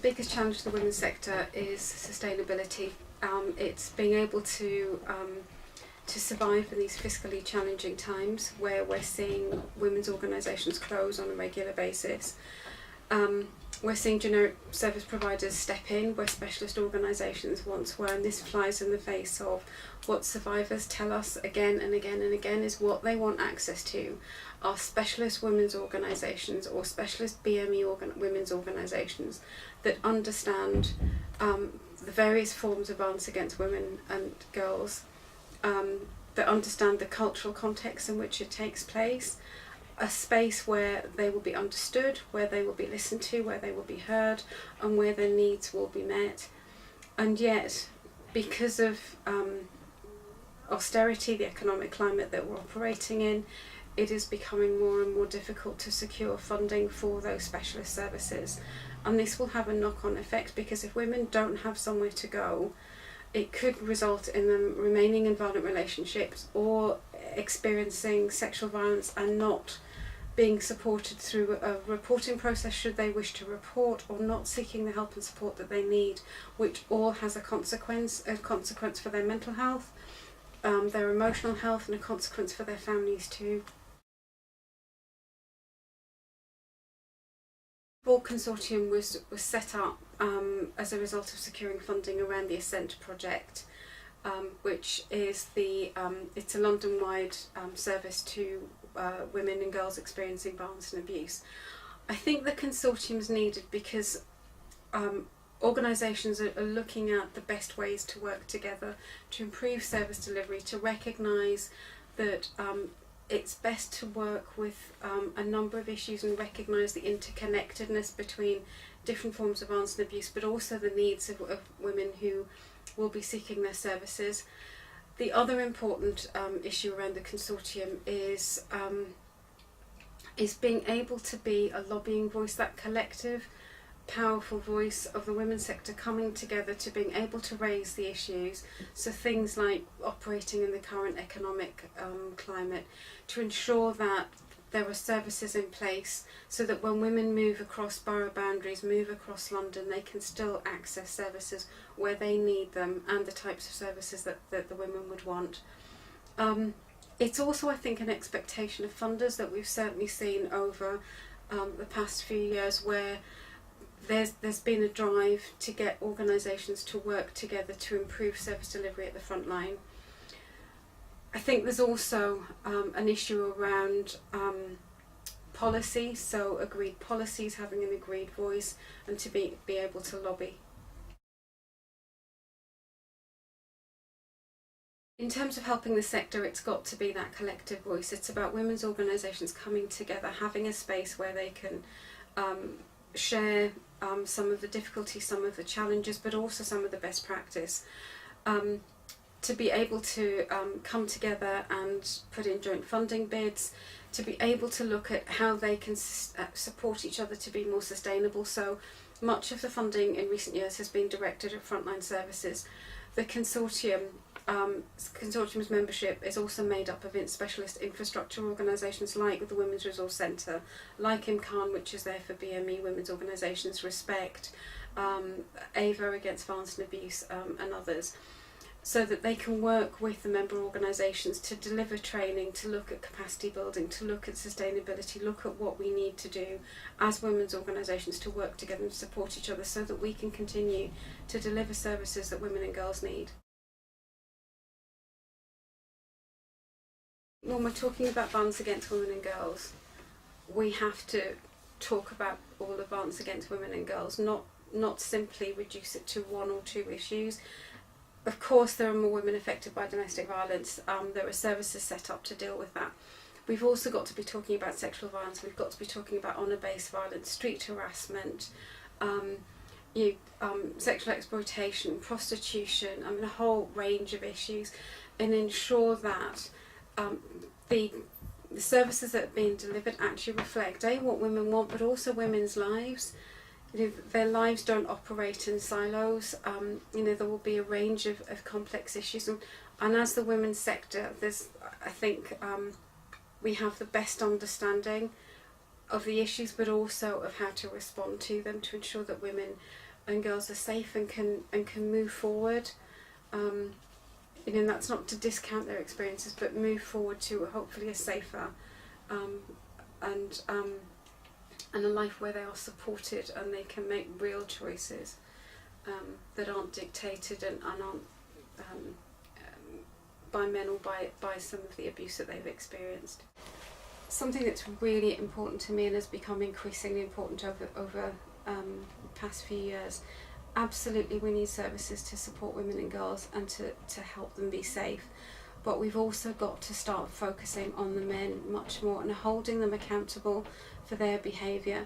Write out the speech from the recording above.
biggest challenge for the women's sector is sustainability. It's being able to survive in these fiscally challenging times where we're seeing women's organisations close on a regular basis. We're seeing generic service providers step in where specialist organisations once were, and this flies in the face of what survivors tell us again and again and again is what they want access to are specialist women's organisations or specialist BME women's organisations that understand the various forms of violence against women and girls, that understand the cultural context in which it takes place, a space where they will be understood, where they will be listened to, where they will be heard, and where their needs will be met. And yet, because of austerity, the economic climate that we're operating in, it is becoming more and more difficult to secure funding for those specialist services. And this will have a knock-on effect, because if women don't have somewhere to go, it could result in them remaining in violent relationships or experiencing sexual violence and not being supported through a reporting process should they wish to report, or not seeking the help and support that they need, which all has a consequence for their mental health, their emotional health, and a consequence for their families too. The VAWG Consortium was set up as a result of securing funding around the ASCENT project, which is it's a London-wide service to women and girls experiencing violence and abuse. I think the consortium is needed because organisations are looking at the best ways to work together to improve service delivery, to recognise that it's best to work with a number of issues and recognise the interconnectedness between different forms of violence and abuse, but also the needs of women who will be seeking their services. The other important issue around the consortium is being able to be a lobbying voice, that collective, powerful voice of the women's sector coming together to being able to raise the issues. So things like operating in the current economic climate, to ensure that there are services in place so that when women move across borough boundaries, move across London, they can still access services where they need them and the types of services that the women would want. It's also, I think, an expectation of funders that we've certainly seen over the past few years, where there's been a drive to get organisations to work together to improve service delivery at the front line. I think there's also an issue around policy, so agreed policies, having an agreed voice, and to be able to lobby. In terms of helping the sector, it's got to be that collective voice. It's about women's organisations coming together, having a space where they can share some of the difficulties, some of the challenges, but also some of the best practice. To be able to come together and put in joint funding bids, to be able to look at how they can support each other to be more sustainable. So much of the funding in recent years has been directed at frontline services. The consortium's membership is also made up of specialist infrastructure organisations like the Women's Resource Centre, like IMCAN, which is there for BME women's organisations, Respect, AVA Against Violence and Abuse, and others, so that they can work with the member organisations to deliver training, to look at capacity building, to look at sustainability, look at what we need to do as women's organisations to work together and support each other so that we can continue to deliver services that women and girls need. When we're talking about violence against women and girls, we have to talk about all the violence against women and girls, not simply reduce it to one or two issues. Of course, there are more women affected by domestic violence. There are services set up to deal with that. We've also got to be talking about sexual violence. We've got to be talking about honour-based violence, street harassment, sexual exploitation, prostitution, a whole range of issues, and ensure that the services that are being delivered actually reflect what women want, but also women's lives. Their lives don't operate in silos. There will be a range of complex issues, and as the women's sector, I think we have the best understanding of the issues, but also of how to respond to them to ensure that women and girls are safe and can move forward. You know, and that's not to discount their experiences, but move forward to hopefully a safer and a life where they are supported and they can make real choices that aren't dictated and aren't by men or by some of the abuse that they've experienced. Something that's really important to me and has become increasingly important over the past few years, absolutely we need services to support women and girls and to help them be safe, but we've also got to start focusing on the men much more and holding them accountable for their behaviour.